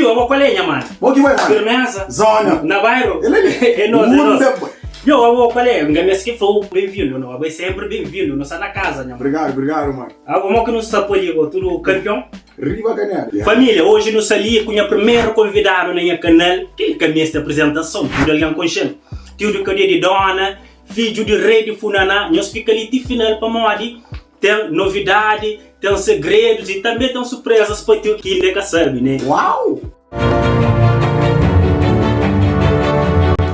Tio, eu vou com a lenha, mano. O que vai, mano? Firmeza. Zona. Na bairro. Ele é nosso, é nosso. boy. Eu vou com a lenha. Ninguém me esqueceu. Bem-vindo, não. Vai sempre bem-vindo. Não está na casa, né? Obrigado, mano. Como que não está por aí, tudo campeão? Riva Canela. Família, hoje nós ali com o primeiro convidado na minha canal, que é esta apresentação, tudo ali consciente. Tio de cadeia de dona, filho de rei de Funaná, nós fica ali de final para modi. Tem novidade, tem segredos e também tem surpresas para tio que ainda sabe, né? Uau!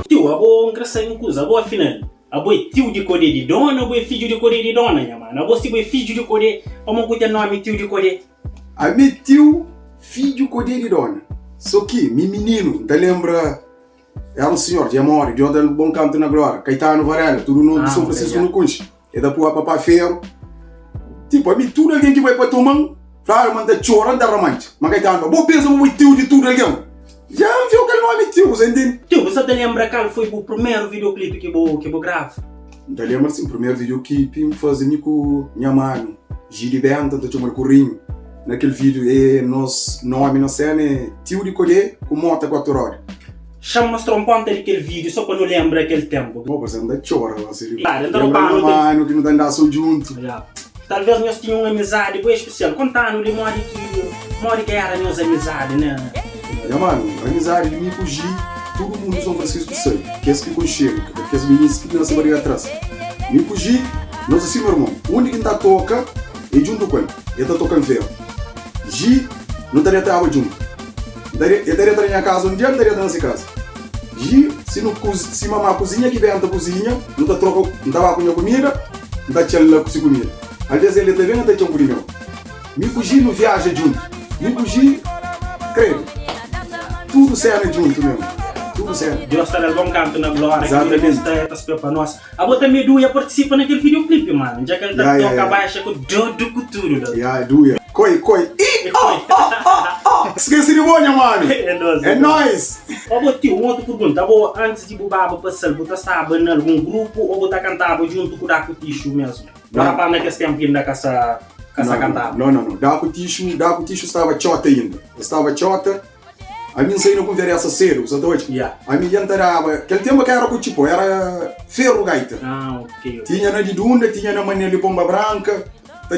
Tio, a boa engraçada em coisa, a boa final. A boa é tio de cadeia de dona, a boa é filho de cadeia de dona, minha mano. A boa se é filho de cadeia, como que tem nome tio de cadeia? A meu tio, filho de dona. Só que, meu menino, te lembra? Era um senhor de amor, de onde bom canto na glória, Caetano Varela, tudo no São Francisco no Cunche. E depois a papai Ferro. Tipo, a mim tudo alguém que vai para tua mão, fala, manda chorar, anda romântico. Mas Caetano, vou pensar no tio de tudo alguém. Já viu que ele não é meu tio, você entende? Tio, você te lembra qual foi o primeiro videoclipe que eu gravo? Te lembra assim, o primeiro videoclipe eu fazia com minha mãe, Giri Benta, do Tio Corrinho. Naquele vídeo, nós nome na cena é tio de colher com moto a 4 horas. Chama-nos trompante daquele vídeo, só para não lembrar aquele tempo. Pô, você anda chora, você lembra mano que não anda só junto. Talvez nós tínhamos uma amizade bem especial. Contando de mori que era nossa amizade, né? Mano, a amizade de mim com o G, todo mundo em São Francisco sabe. Que é esse que conchego, que as meninas que dançam barriga atrás. Mim com o G, nós assim, meu irmão, o único que está toca é junto com ele. Ele está tocando ferro. G, não estaria até água junto. Ele estaria na minha casa um dia, não estaria na nossa casa. G, se mamar cozinha, que vem na cozinha, não está troca, não estava com a comida, não está tirando lá com comida. Às vezes ele também não está tirando comida. Mim com o G não viaja junto. Mim com o G, creio. Tudo serve junto mesmo. Tudo serve. Deus está no bom canto na glória. Exatamente. Que Deus está para nós. A bota meio ia participar naquele videoclipe, mano. Já que ele está toca baixa com Dodo Couture. Duia. Coi. Esqueci de bolha, mano. É nóis. Ó, tio, uma outra pergunta. Antes de bubaba passar, você estava em algum grupo ou você cantava junto com o Daco Ticho mesmo? Para para naquele tempo ainda com essa cantava? Não. Daco Ticho estava chota ainda. Estava chota. A minha saída com conversa sério, você está hoje? A minha entrava, aquele tempo que era com tipo, era ferro gaita. Ok. Tinha na de Dunda, tinha na Manhã de Pomba Branca,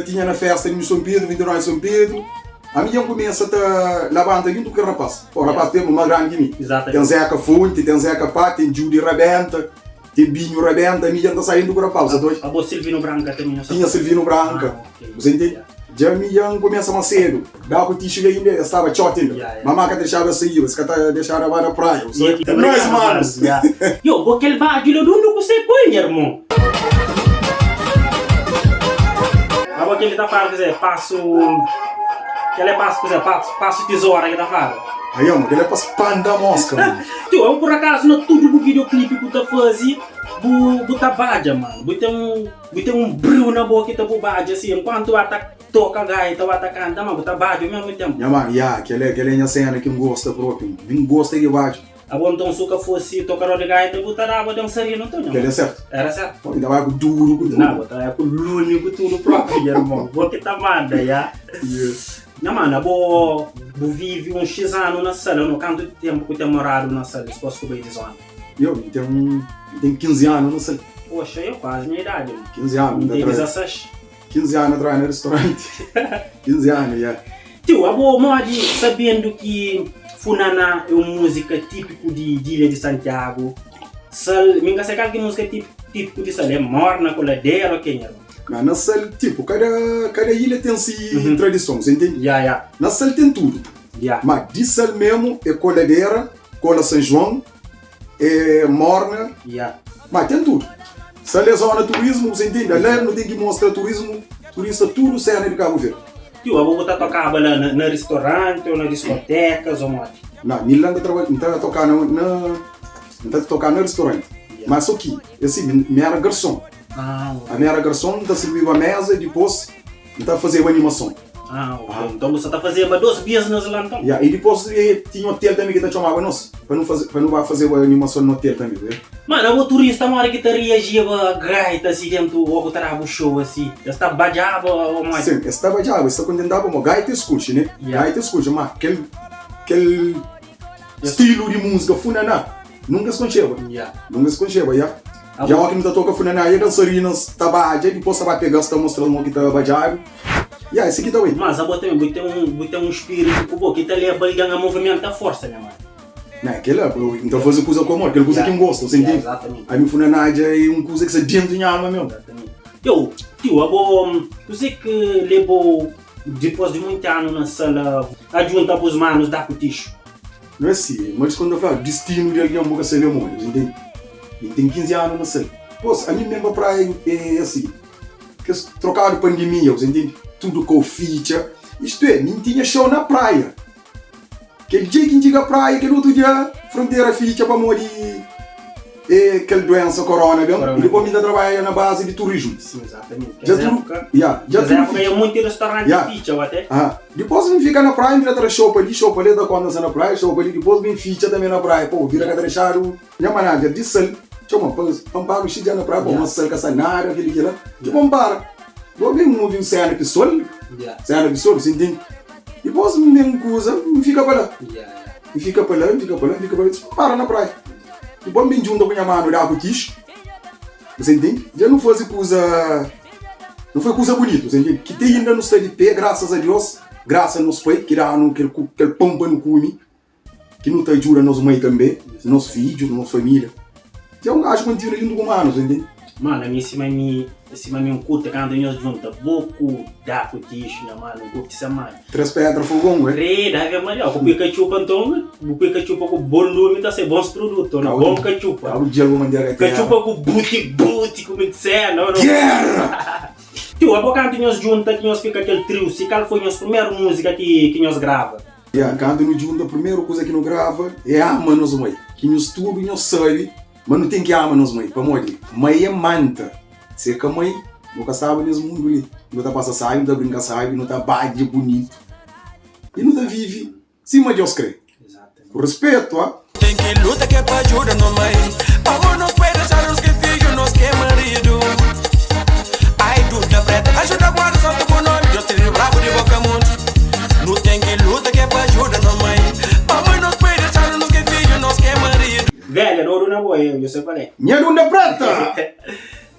tinha na festa de São Pedro, 29 de São Pedro. A minha começa a lavanta junto com o rapaz. O rapaz tem uma grande de mim. Tem Zeca Fonte, tem Zeca Pá, tem Judy Rabenta, tem Binho Rabenta, a minha está saindo com o rapaz, você está hoje? A boa Silvino Branca também. Tinha Silvino Branca, você entende? Já me começa mais cedo, dá com o ticho ainda, estava chota ainda. Mamãe que deixava sair, você que deixava lá na praia. É nóis, manos. Eu, aquele bagulho do não você conhece, irmão. Agora que ele está falando, quer dizer, passo tesoura que está falando. Aí, mano, ele é para espandar a mosca. Tio, eu por acaso não tudo no videoclipe que tu fazia, buta badia, mano. Buta um brilho na boca que tá badia, assim, enquanto toca gaita, o atacante, mas buta badia ao mesmo tempo. Mano, aquele é a cena que eu gosto próprio. Eu gosto de badia. Agora então, se eu fosse tocar de gaita, buta dava dançaria, não tem, não? Aquele é certo. Era certo? Ainda vai com duro. Não, buta com lune, com tudo próprio, irmão. Vou que tá manda, já. Não, mano, vou viver uns X anos na sala, eu não canto tempo que eu tenho morado na sala, se posso cobrir de zona. Eu tenho 15 anos na sala. Poxa, eu quase minha idade. 15 anos. Tem 16. 15 anos atrás no restaurante. 15 anos, já. Tio, a boa moda sabendo que Funaná é uma música típica de Ilha de Santiago. Me engano, que música típica de Sal é morna, coladeira ou quem é? Na Sal, tipo, cada ilha tem si tradição, você entende? Na Sal tem tudo. Mas de Sal mesmo é coladeira, cola São João, é morna, mas tem tudo. Sal é zona de turismo, você entende? Lá não tem que mostrar turismo, turista tudo serve de Cabo Verde. Tio, a boa tocava na restaurante ou na discotecas ou onde? Não, Milão não está tocando no restaurante. Mas só que, assim, minha era garçom. A minha era garçom, está servindo a mesa e depois está fazendo a animação. Então você está fazendo dois business lá então? E depois tinha um hotel também que está chamando nós, para não fazer a animação no hotel também, viu? Mano, o turista, uma hora que está reagindo a gaita assim dentro do travo show assim, está bajava ou mais? Sim, está bajava, está contentado, mas gaita escute, né? Gaita escute, mas aquele estilo de música funaná. Nunca se concheva. Nunca se concheva, já. Já o que não toca funaná, e dançarinas, tabaja, depois você vai pegar, você tá mostrando o que tá bajado. E esse aqui tá aí. Mas a também, tem um espírito que o que tá ali a balgando a movimento da força, né, mano? Não, aquela, então fazer coisa com amor, aquela coisa que eu gosto, você entende? Exatamente. Aí me funaná é uma coisa que você dentro da alma mesmo. Exatamente. Tio, você que levou, depois de muitos anos na sala, adjunta os manos da Cuticho? Não é assim, mas quando eu falo destino de alguém, eu nunca sei mesmo, entende? Ele tem 15 anos na sala. Pô, a minha mesma praia é assim, que trocado de pandemia, você entende? Tudo com ficha. Isto é, nem tinha show na praia. Aquele dia que chega a praia, aquele outro dia, fronteira ficha para morrer. Aquela doença corona, viu? E depois ainda trabalha na base de turismo. Sim, exatamente. Já tudo foi muito restaurante ficha até. Depois me fica na praia, vira outra show ali da quando na praia, show ali, depois vem ficha também na praia. Pô, vira cada deixado, minha manager de sal, chama, vamos para o Chile na praia, vamos sal caçanário, aquele que lá, que vamos para. Vou ver um vídeo cena pessoal, você entende? Depois me coisa, me fica para lá. Me fica para lá, para na praia. Depois me junta com a minha mano da Cuticho, você entende? Já não foi coisa bonita, você entende? Que tem ainda no estado de pé, graças a Deus, graças a nós pai, que dá aquele pompa no cume, que não te ajuda nos mãe também, nos filhos, nossa família. Então acho que continua junto com o mano, você entende? Mano, a mim esse mami um curta quando nós junta boco da Cuticho, né, mano, um curta mano. 3 pedras fogão, é? Rei, da Maria, o cachupa então, o cachupa com bom lume, tá ser bons produtos, não? Bom cachupa. O dia eu vou mandar cachupa com buti, como dizer, não? Guerra! Tio, a boca nós junta, que nós fica aquele trio, se qual foi a nossa primeira música que nós grava? Quando nós junta, a primeira coisa que nós grava é ama nos mãe, que nós tudo nós sabe, mas não tem que ama nos mãe, para morrer. Mãe é manta. Se que a mãe nunca sabe nesse mundo ali. Não tá passa sabe, não tá brinca sabe, não tá bade bonito. E não tá vive cima de Deus crê. Exatamente. Por respeito, Tem que luta que é pra ajuda no mãe. Amor nos pais deixar os que filho, nos que marido. Ai, dúvida preta, ajuda agora, solta com o nome. Deus te bravo de boca mundo. Não tem que luta que é pra ajuda no mãe. Amor nos pais deixar os que filho, nos que marido. Velha, não na boa, eu sei qual é. Minha dúvida preta!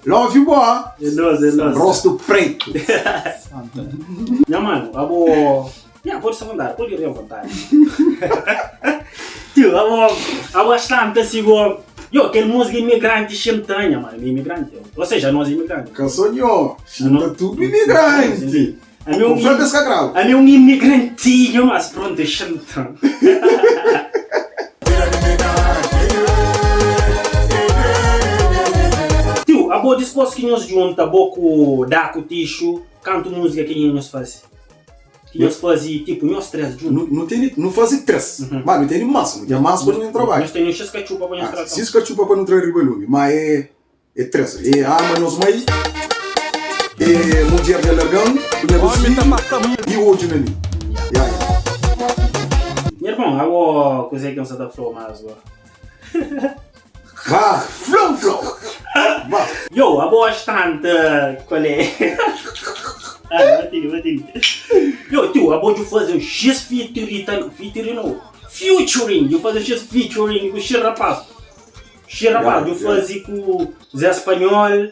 Love you, boy! É nós. Rosto preto! Não, mano, pode ser vontade, pode ir à vontade. Tio, a bastante assim, aquele música imigrante chantanha, mano, imigrante. Ou seja, nós imigrantes. Cançonho, chanta tudo imigrante! A mim um imigrantinho, mas pronto, chantando. A boa disposto que nós junta boco da Cuticho, canto música que nós faz. Que nós fazia tipo nós três juntos. Não fazia 3, mas não tem máximo. Tem máximo para não trabalho. Nós temos 6 cachupa para nós trabalhar. 6 cachupa para não trabalhar ribalume, mas é 3. É ama nos mãe, é mulher de largão, e o outro ali. Meu irmão, a coisa que não se dá flow mais. Vá, flow! Yo, a boa bastante, qual é? Batili. Yo, tio, a boa de fazer um X featuring não, featuring, de fazer X featuring com o X rapaz, de fazer com o Zé Espanhol.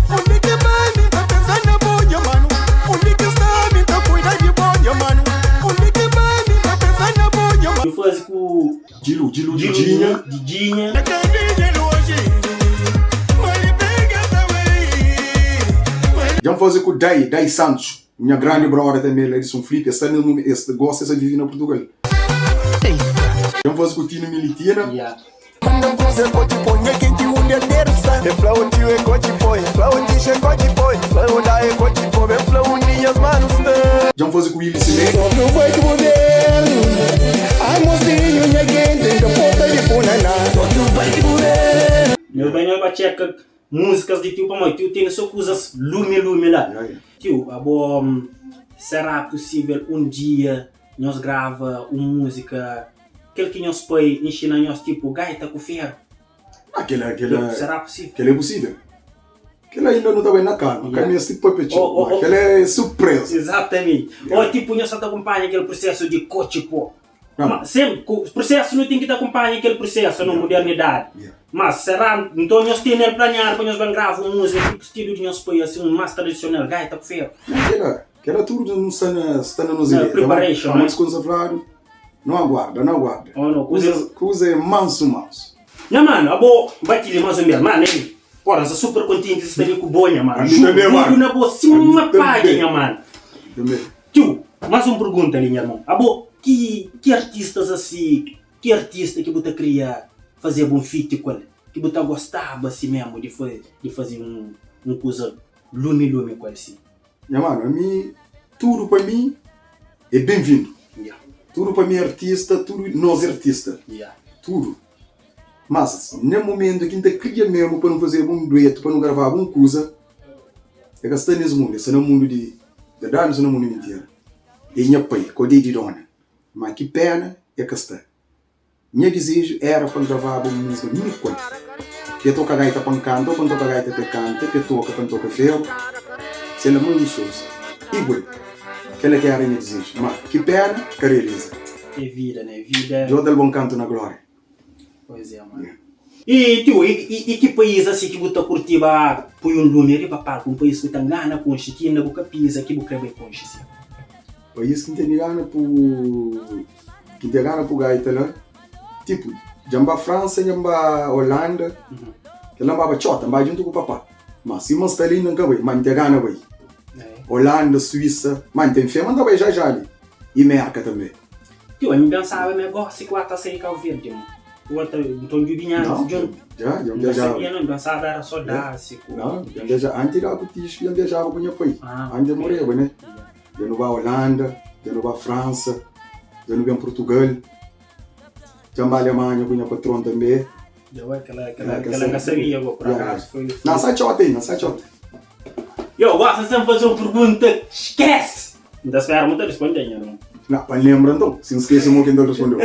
Onde que mami tá pensando na boia, mano? Onde que sabe tá cuidando de boia, mano? Onde que mami tá pensando na boia, mano? De fazer com o Didinha. Já fazer com o Dai Santos, minha grande brother também, ele é um flip, este gosta de viver na Portugal. Já fazer com o Tino Militina. Quando você pode pôr, é quem te une a terça. É flow tio é cote põe, flow tiche é cote põe, flow da é cote põe, é flow unias manos. Já fazer com o Willis Silene. Não vai te mudar, a mocinho minha gente, da ponta de funaná. Não vai te mudar. Meu bem, eu bati músicas de tio para mãe, tio tem só coisas lume lá. Tio, será possível um dia nós grava uma música, aquele que nós põe ensina nós tipo gaita com ferro? Será possível? Aquele é possível. Aquele ainda não está bem na calma, aquele é tipo pepetinho, aquele é surpresa. Exatamente. Ou tipo nós acompanha aquele processo de cochipo, Mas sempre, o processo não tem que te acompanhar aquele processo na modernidade. Mas será, então nós temos que planear para nós gravar música, tipo estilo de nosso país, assim, mais tradicional, gaita com ferro. Aquela tudo não está na nossa ideia. Preparation, mas conservado, não aguarda. Oh, não, coisa é manso. Não, mano, a boa, bate-lhe mais ou menos, mano, ele, porra, sou super contente de estar ali com o Bonha, mano. Juro na boa, sim, uma página, mano. Tio, mais uma pergunta ali, meu irmão. A boa, que artistas assim, que artista que você queria fazer um feat com ele? Que você gostava assim mesmo de fazer um coisa lume com ele assim? Mano, a mim, tudo para mim é bem-vindo. Tudo para mim é artista, tudo nós é artista. Tudo. Mas, no momento que a gente cria mesmo para não fazer um dueto, para não gravar alguma coisa, é que está nesse mundo, é no mundo de verdade, é no mundo mentira. E minha pai, com o dedo de dona. Mas que pena é que está. Meu desejo era para gravar uma música minha coisa. Que eu toco a gaita para cantar, para tocar a gaita para cantar, que eu toco para tocar ferro. Se ela muito souza. Igual. Aquela que era meu desejo. Mas que pena que realiza. É vida, né? Vida. Eu dou bom canto na glória. Pois é, mano. E, tio, e que país assim que você curte para pôr um número para um país que tem gana com isso, que na boca pisa, que boca bem com isso? País que tem gana por gaita lá. Tipo, jamba França, jamba Holanda, que lá vai chota, vai junto com o papá. Mas se mostra ali não vai, mas tem gana vai. Holanda, Suíça, mas tem fé, manda vai já ali. E Merca também. Tio, eu pensava me gosto que até sair Cabo Verde, mano. O outro, então de vinha não, já viajava. Não pensava era só dar, não, já viajava. Antes era que eu viajava com meu pai. Antes eu morava, né? Eu não vou à Holanda, eu não vou à França, eu não vou a Portugal. Já vai à Alemanha com o meu patrão também. Já vai aquela caçaria agora, por acaso. Não, sai chota. Eu gosto de fazer uma pergunta, esquece! Não espera muito responder, não? Não, mas lembra então, se não esquece o que não respondeu.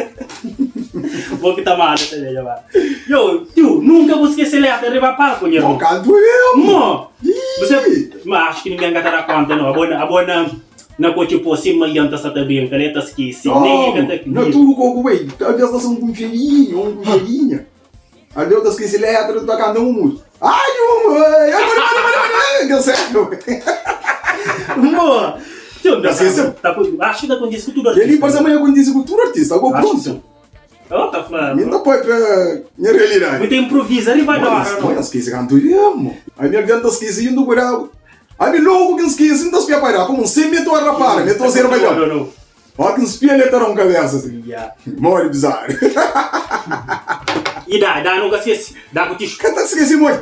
Vou que tá mal, tá já vai. Eu, tio, nunca vou esquecer de arribar para com ele. Não, canto eu! Não! Você, mas acho que ninguém vai dar conta, não. A boa não pode tipo assim, mas adianta essa também, que ele está esquecido. Não, tudo com o bem. Talvez nós somos um velhinha. A Deus está esquecido, ele está tocando um mundo. Ai, deu certo. Amor! Acho que dá com disco tudo artista. Ele passa amanhã com disco tudo artista, agora pronto. Tá falando. Ainda pode para minha realidade. Muito improvisa, ele vai dar. Olha, esqueci canto mesmo. A minha vida está esquecendo por algo. A minha logo que esqueci, não está espia para como um sem meto a rapar, meto a ser melhor. Não. Olha que espia letarão cabeça assim. Morre bizarro. E dá, nunca esqueci. Dá com o ticho. Que tá esqueci muito.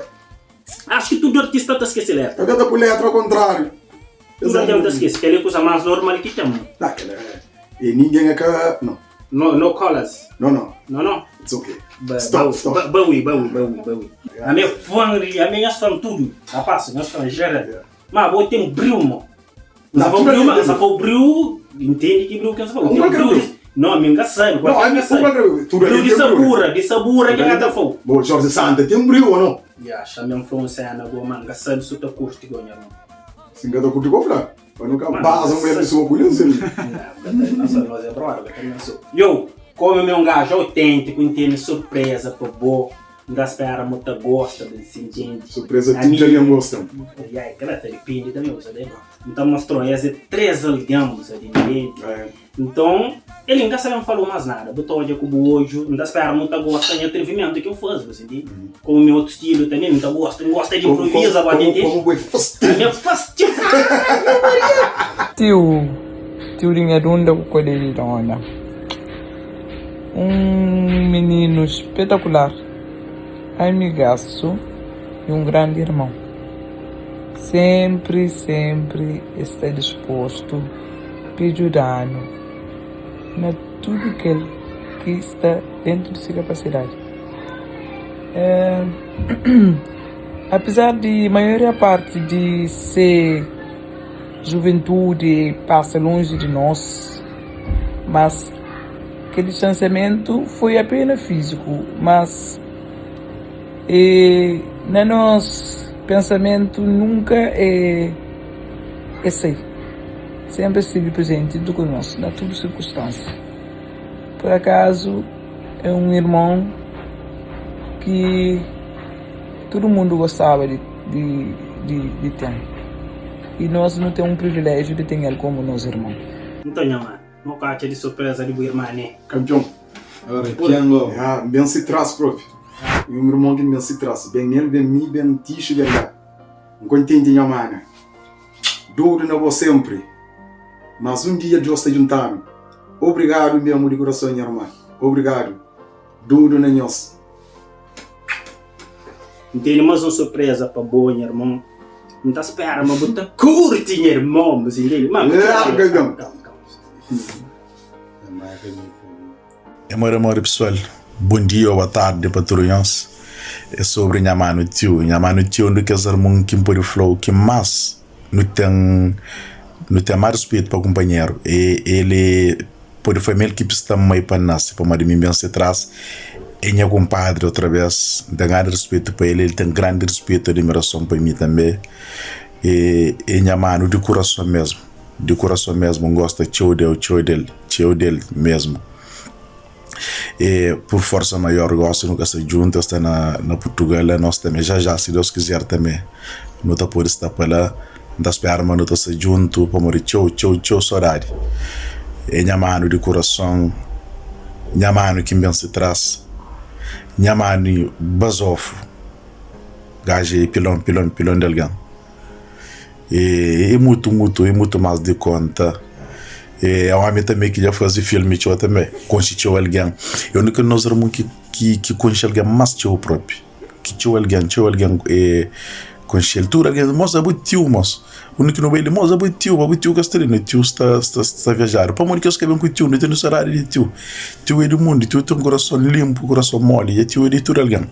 Acho que tudo artista está esquecendo. Tá vendo por letra ao contrário. Tudo adianta esquecer, que é a coisa mais normal que temos. E ninguém é que... Não. No colors. Não. It's okay. Stop. Baui. A minha fã tudo. A passa, nós fã gera. Mas vou ter um brilho, mano. Se for brilho, entende que brilho que é só. Não, a minha engraçado. Não, a minha brilho de sabura que ela for. Bom, Jorge Santa, tem um brilho ou não? Chama um francês na goma, engraçado, isso tá curto, gonha, não. Se engana com o cofre, para nunca basa uma pessoa por isso. Nós é brother, eu, como meu gajo autêntico, entende surpresa para boa, ainda espera muito gosta desse gente. Surpresa tudo já lhe gostam. E aí, cara, depende também, você lembra? Então mostrou esse 3 algamos ali dentro. Então, ele nunca sabe falou mais nada, botou olho com o olho, ainda espera muito gosta de atrevimento que eu faço, você entende? Como o meu outro estilo também, não gosta de improvisar agora, entende? Como é fácil. Tio Rinhadunda com ele dona. Menino espetacular, amigaço e um grande irmão. Sempre está disposto a ajudar na tudo que está dentro de sua capacidade. Apesar de maioria parte de ser juventude passa longe de nós, mas aquele distanciamento foi apenas físico, mas no nosso pensamento nunca é sei. Sempre estive presente do conosco, na toda circunstância. por acaso, é um irmão que todo mundo gostava de ter. E nós não temos um privilégio de ter ele como nosso irmão. Então, mano, não cacha de surpresa de boa irmã, né? Campeão. Bem se traz, prof. E o meu irmão que bem se traz. Bem ele, bem mim, bem ticho, bem lá. Não contente, minha mãe. Duro na você sempre. Mas um dia Deus está juntando. Obrigado, meu amor de coração, minha irmã. Obrigado. Duro na nós. Não tem mais uma surpresa para boa, minha irmã. Não está esperando, mas botar curte, minha irmã. Mas entende? Amor, pessoal. Bom dia ou boa tarde, patrulhões. É sobre minha mãe no tio. Minha mãe no tio, onde que é o irmão que pode flow, que mais não tem mais respeito para o companheiro. E ele pode foi mesmo que precisa mais para nós, para uma de mim bem se traz. E meu compadre, outra vez, tem grande respeito para ele tem grande respeito e admiração para mim também. E minha mãe, de coração mesmo, gosta tio dele mesmo. E por força maior, gosto nunca se junta, está na Portugal, nós também, já, se Deus quiser também, não está por estar para lá, não espera, mas não está se junto, para morrer, tchau, saudade. E minha mãe de coração, minha mãe que bem se traz, minha mãe basofo, gajo pilão de alguém. E muito mais de conta. E a homem também que já faz filme tio também, constituiu alguém. Eu nunca nós éramos que conhece alguém mais tio próprio. Que tio alguém conhece tudo alguém, moça muito tio, moça. O único não veio, moça muito tio gastrino, tio está viajar. Para morrer que eu escrevo com tio, não tem necessidade de tio. Tio é do mundo, tio tem um coração limpo, coração mole, e tio é de tudo alguém.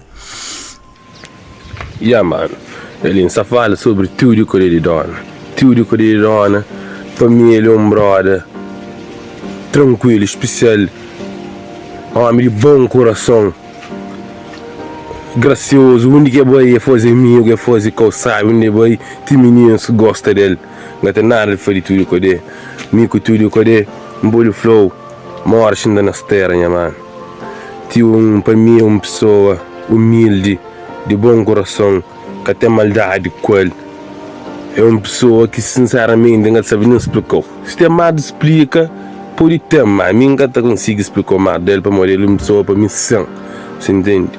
Mano, ele só fala sobre tudo que ele dona. Tudo que ele dona, família, brother. Tranquilo, especial, homem de bom coração, gracioso, o único que vai fazer amigo, que fazer calçar, o único que tem meninos que gostam dele, não tem nada de fazer tudo com ele, mico tudo com ele, um bom flow, mora ainda na terra, minha mano. Para mim, uma pessoa humilde, de bom coração, que tem maldade com ele. É uma pessoa que sinceramente não sabe nem explicar. Se tem mais explica, pode ter mais. Eu nunca consigo explicar mais dele para morrer. Ele é uma pessoa para mim sã. Você entende?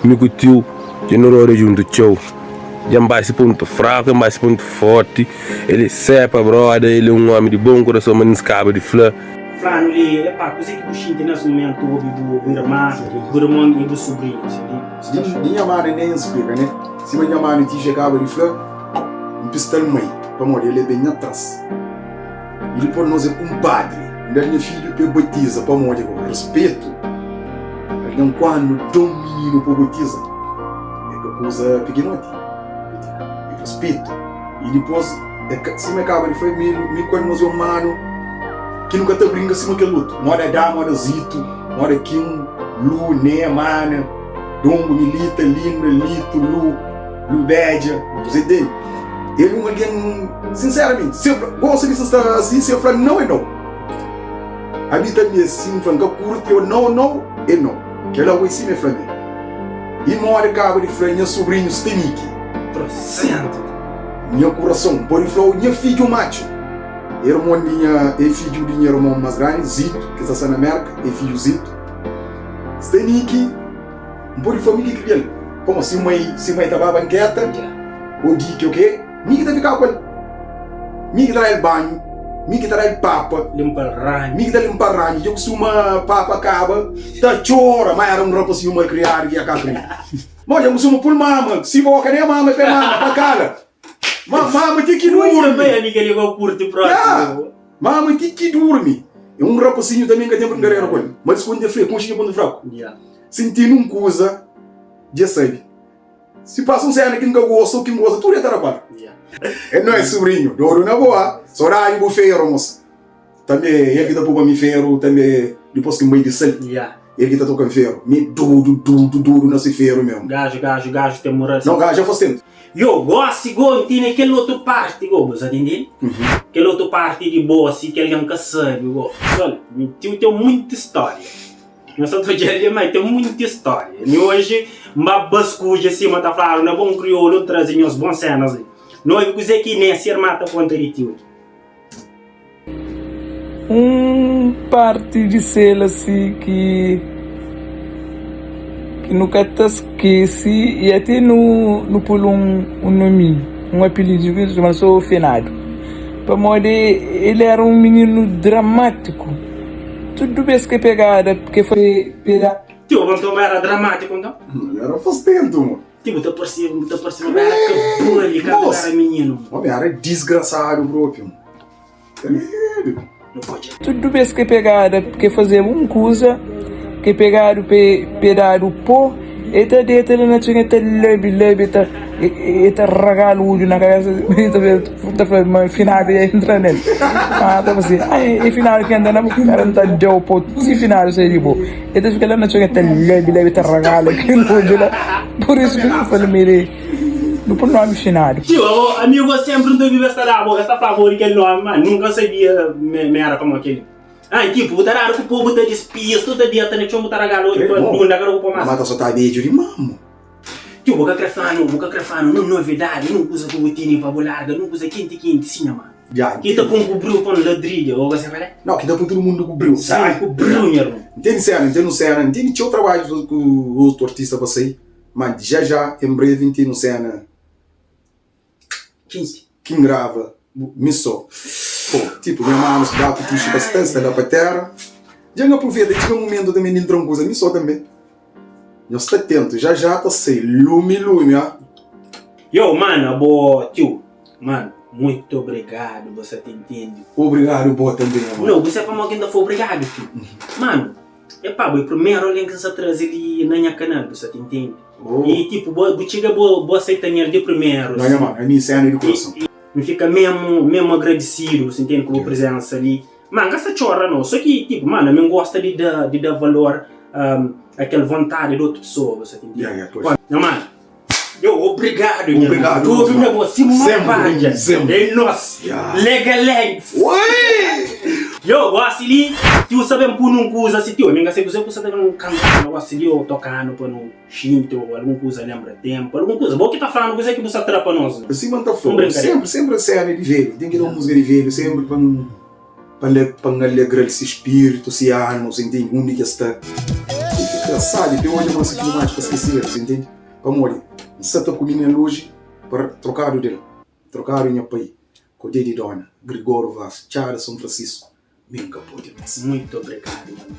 Meu tio, eu não roro junto tio. Ele vai ser ponto fraco, ele vai ser ponto forte. Ele sepa, brother. Ele é um homem de bom coração, mas não escapa de flor. Frano, ele é para coisa que puxa nesse momento do irmão e do sobrinho. Minha mãe nem explica, né? Se minha mãe te chegava de flor, um pistão mãe, para morrer, ele é bem atrás. Ele por nós é compadre. Meu filho que batiza para morrer com respeito. Ele quando dom menino para batiza, é que coisa pequenote. Respeito. E depois, se me acaba de foi me quando nós é humano, que nunca te brinca se não que luto. Mora dá, mora zito, mora kim, lu, né, mana, dongo, milita, lindo, lito, lu, beja, você entende? Ele é alguém, sinceramente, se eu gosto de estar assim, se eu falar não é não. Habita-me assim, franca curta, eu não, é não. Que ela vai se me falar. E mora acaba de falar, minha sobrinho, Stenique. Trocento. Meu coração, por isso, minha filho macho. Irmão minha, é filho de meu irmão mais grande, Zito, que está na América, é filho Zito. Stenique, por família que ele. Como se mãe estava banqueta, o dia que o quê? Miki tá ficando com ele. Miki tá no banho, Miki tá no papa, Limpar ranho. Miki tá limpar ranho. Eu costumo papa acaba, tá chora, mas era roupa assim uma criada que acaba. Mas eu costumo por mama, se boca nem mama, é mama, pra cara. Mama tem que dormir. Bem, amiga, ele vai curtir próximo. Mama tem que dormir. É rapacinho também que tem para ganhar com ele. Mas quando é frio, consciência quando é fraco. Sentindo coisa, já sabe. Se passa cena que não gosta, que não gosta, tudo é trabalho. É não é sobrinho, doro na boa, só dá em ferro, moça. Também, ele que tá pouco me ferro, também, depois que me disse, ele que tá tocando ferro. Me duro nesse ferro mesmo. Gajo, tem moral. Não, gajo, já fosse tempo. Eu gosto de go, tem aquele outro parte, go, você entende? aquela outra parte de boss, que alguém que sabe, pessoal, tem muita história. Não só estou dizendo, mas tem muita história. E hoje, uma bascuja assim, tá falando, não é bom crioulo, trazem as boas cenas ali. Não é que aqui nem se armata contra ele, tio. Parte de ser assim que nunca te esquece e até no pulo nome, apelido que se chama Finado. Para modo ele era um menino dramático. Tudo bem que pegada, porque foi pegada. Tio, quando era dramático, então? Era fastento, mano. Tipo, tá parecendo era capulho, quando era menino. Homem, era desgraçado próprio. Não pode. Tudo bem que pegada, porque fazer coisa que pegaram pedaram pó, e tá dentro da natinha, tá lebe, tá regalo o olho na cabeça, tá falando, final ia entrar nele. Tá assim, e final que anda na cara não tá deu pó, se final sai de boa. E tá ficando na natinha, tá lebe, tá regalo aquilo olho lá. Por isso que eu falei, mire, não por nome final. Tio, amigo sempre não teve esta favorita que nome, mas nunca sabia merda como aquele. Tipo, tararo que o povo tá despias, toda dia tá nechão botar a galera, não dá para o mais. Mas tá só tá meio de mamo. Tio, boca crefano, não novidade, não usa botina para bolarga, não usa quente, sim, mano. Já. Que tá com cobriu com ladrilha, ou você vai? Não, que dá para todo mundo cobriu, sabe? Cobriu, meu irmão. Entende cena, entende teu trabalho com o outro artista para sair, mas já, em breve, entende cena. 15. Quem grava, missou. Tipo, minha mãe nos dá para tu bastante, dá para terra. Já não aproveita, chega um momento também de entrar uma coisa, missou também. Eu estou atento, já tá sei, lume, ó. Yo, mano, tio, mano, muito obrigado, você te entende. Obrigado, boa também, mano. Não, você é para alguém da foi obrigado, tio. Mano, o primeiro alguém que você traz ele na minha canal, você te entende. E tipo, chega boa aceitar de primeiro. Não, mano, é minha cena de coração. Me fica mesmo agradecido, você entende, com a presença ali. Mano, essa chorra não, só que, tipo, mano, eu gosto de dar valor àquela vontade de outra pessoa, você entende? Não, mano, obrigado, obrigado. Todo o negócio, sempre. É nosso, legal. Eu gosto de, tu sabemos por não coisa, se tu, ninguém sabe que você deve não cantar, não gosto de eu tocando para no xinto, alguma coisa lembra tempo, alguma coisa. Bom que tá falando coisa que você atrapa nós. Assim, mano, tá falando, sempre cena de velho, tem que dar uma música de velho, sempre para alegrar esse espírito, esse alma, você entende? Onde que está? Sabe, tem hoje uma filmagem para esquecer, você entende? Para morrer. Você tá comigo hoje para trocar o dele, trocar o meu pai, com o de Dona, Gregório Vaz, Charles São Francisco. Nunca pode mais. Muito obrigado, mano.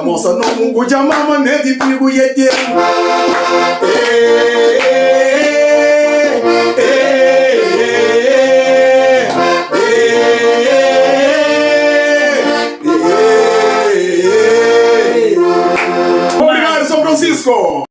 Moça no mungu de mama né de pigo e ete. Obrigado, São Francisco.